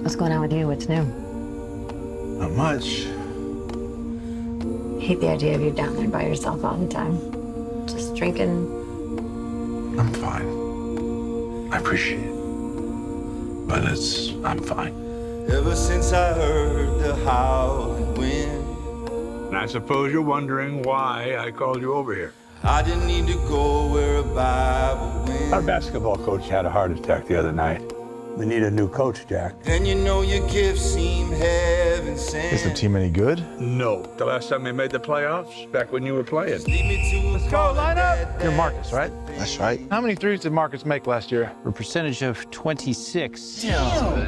What's going on with you? What's new? Not much. Hate the idea of you down there by yourself all the time. Just drinking. I'm fine. I appreciate it. But I'm fine. Ever since I heard the howling wind, And I suppose you're wondering why I called you over here. I didn't need to go where a Bible went. Our basketball coach had a heart attack the other night. We need a new coach, Jack. Then you know your gifts seem heaven sent. Is the team any good? No. The last time we made the playoffs, back when you were playing. Lead me to Let's go, line up. You're Marcus, right? That's right. How many threes did Marcus make last year? A percentage of 26. You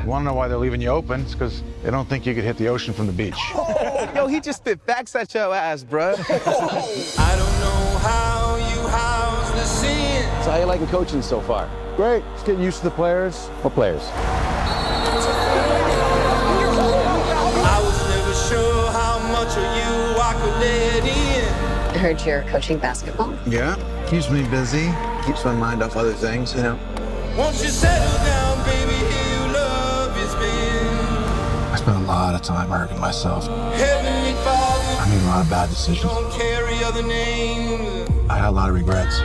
want to know why they're leaving you open? It's because they don't think you could hit the ocean from the beach. Yo, he just spit facts at your ass, bruh. I don't know how you house the sin. So how you liking coaching so far? Great. Just getting used to the players. What players? I was never sure how much of you I could let in. I heard you're coaching basketball. Yeah. Keeps me busy. Keeps my mind off other things, you know. Won't you settle down, baby? Here love has been. I spent a lot of time hurting myself. Heavenly Father, I made a lot of bad decisions. don't carry other names. I had a lot of regrets.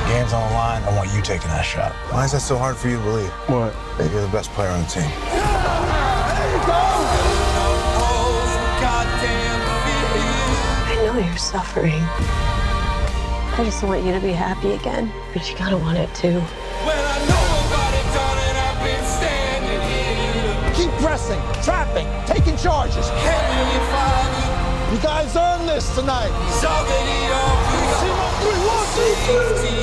Game's on the line. I want you taking that shot. Why is that so hard for you to believe? What? That you're the best player on the team. I know you're suffering. I just want you to be happy again, but you gotta want it too. Keep pressing, trapping, taking charges. You guys earned this tonight. He's already off. 1, 2, 3.